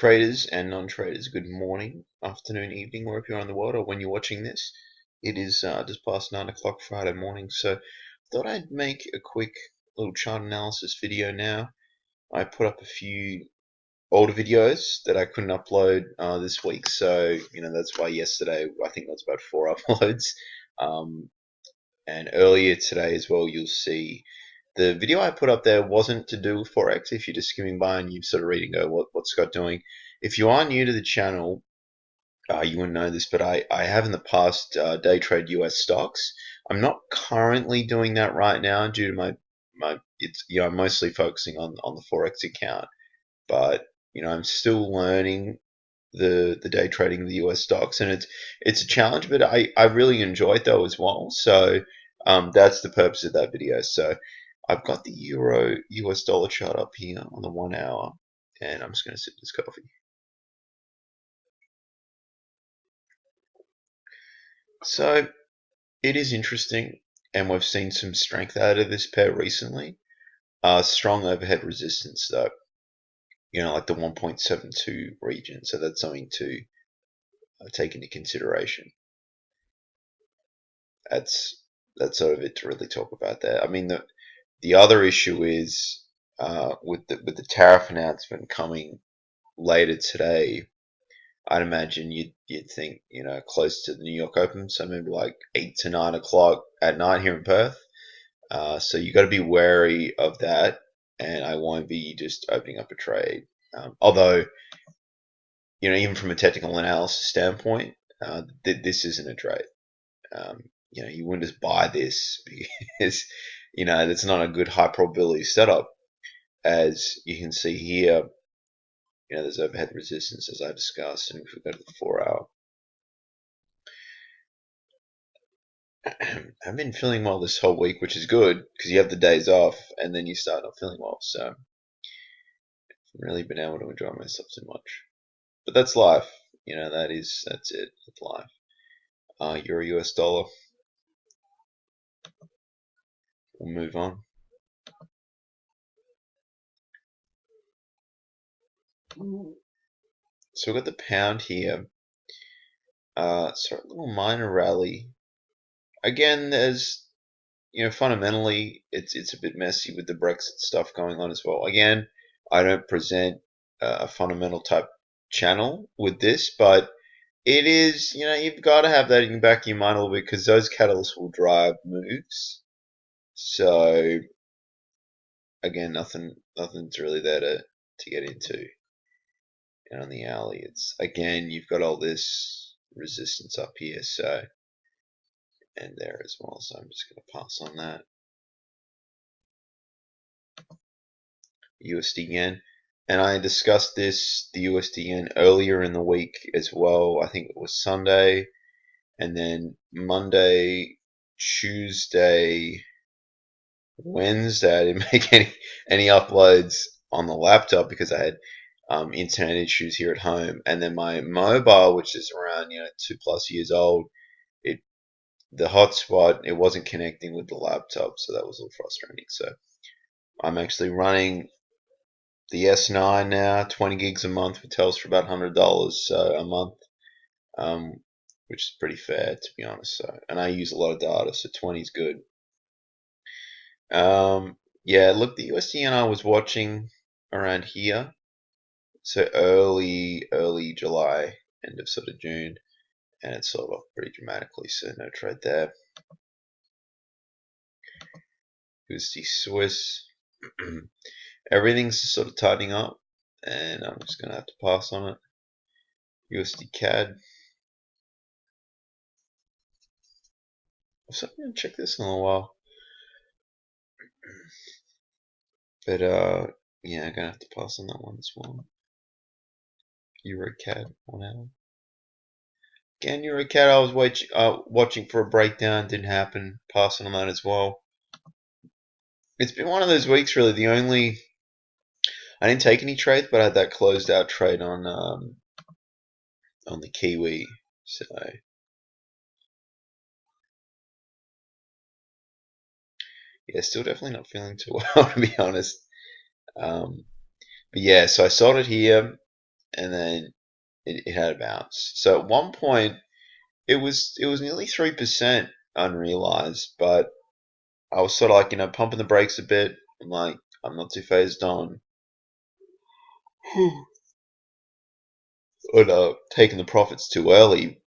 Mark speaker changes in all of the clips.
Speaker 1: Traders and non-traders, good morning, afternoon, evening, wherever you are in the world, or when you're watching this. It is just past 9 o'clock Friday morning, so thought I'd make a quick little chart analysis video now. I put up a few older videos that I couldn't upload this week, so that's why yesterday I think that was about 4 uploads, and earlier today as well. You'll see the video I put up there wasn't to do with Forex. If you're just skimming by and you're sort of reading, what's Scott doing? If you are new to the channel, you wouldn't know this, but I have in the past day trade US stocks. I'm not currently doing that right now due to my I'm mostly focusing on the Forex account, but I'm still learning the day trading of the US stocks, and it's a challenge, but I really enjoy it though as well. So that's the purpose of that video. So I've got the Euro US dollar chart up here on the 1 hour, and I'm just going to sip this coffee. So it is interesting, and we've seen some strength out of this pair recently. Strong overhead resistance though, like the 1.72 region. So that's something to take into consideration. That's sort of it to really talk about that. I mean, the other issue is with the tariff announcement coming later today. I'd imagine you'd think close to the New York Open, so maybe like 8 to 9 o'clock at night here in Perth. So you got to be wary of that, and I won't be just opening up a trade. Although even from a technical analysis standpoint, this isn't a trade. You wouldn't just buy this because it's not a good high probability setup. As you can see here, there's overhead resistance as I discussed, and if we go to the 4 hour, I've been feeling well this whole week, which is good because you have the days off and then you start not feeling well. So I've really been able to enjoy myself too much, but that's life. That's it. That's life. Euro US dollar. We'll move on. So we've got the pound here. So a little minor rally. Again, there's fundamentally it's a bit messy with the Brexit stuff going on as well. Again, I don't present a fundamental type channel with this, but it is, you've got to have that in the back of your mind a little bit because those catalysts will drive moves. So again, nothing's really there to get into. And on the alley, it's again you've got all this resistance up here, so and there as well. So I'm just going to pass on that. USD yen, and I discussed the USD yen earlier in the week as well. I think it was Sunday, and then Monday, Tuesday, Wednesday I didn't make any uploads on the laptop because I had internet issues here at home, and then my mobile, which is around 2+ years old, the hotspot, it wasn't connecting with the laptop, so that was a little frustrating. So I'm actually running the S9 now, 20 gigs a month with Telstra for about $100 so a month, which is pretty fair to be honest. So, and I use a lot of data, so 20 is good. Yeah, look, the USD I was watching around here, so early July, end of sort of June, and it sold off pretty dramatically, so no trade there. USD Swiss. Everything's sort of tightening up, and I'm just going to have to pass on it. USD CAD. I'm going to check this in a little while. But, yeah, I'm going to have to pass on that one as well. Euro CAD, 1 hour. Again, Euro CAD, I was watching for a breakdown, didn't happen. Passing on that as well. It's been one of those weeks, really. I didn't take any trades, but I had that closed out trade on the Kiwi. So yeah, still definitely not feeling too well to be honest. But yeah, so I sold it here. and then it had a bounce. So at one point it was nearly 3% unrealized, but I was sort of like, pumping the brakes a bit. I'm like, I'm not too phased on taking the profits too early.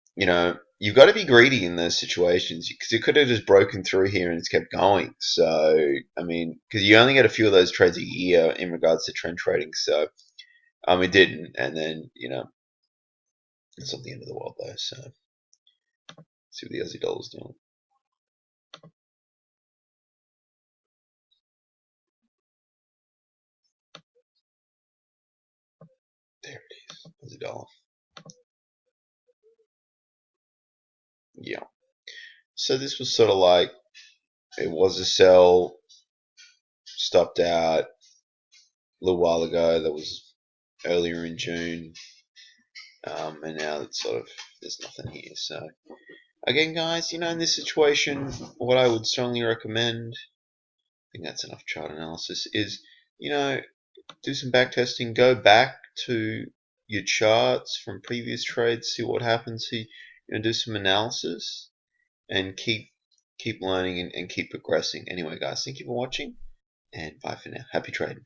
Speaker 1: You've got to be greedy in those situations because you could have just broken through here and it's kept going. So, I mean, because you only get a few of those trades a year in regards to trend trading. So, it didn't. And then, it's not the end of the world though. So, see what the Aussie dollar's doing. There it is, Aussie dollar. Yeah. So this was sort of like, it was a sell, stopped out a little while ago. That was earlier in June. And now it's sort of, there's nothing here. So again, guys, in this situation, what I would strongly recommend, I think that's enough chart analysis, is, do some back testing, go back to your charts from previous trades, see what happens, do some analysis, and keep learning and keep progressing. Anyway, guys, thank you for watching, and bye for now. Happy trading.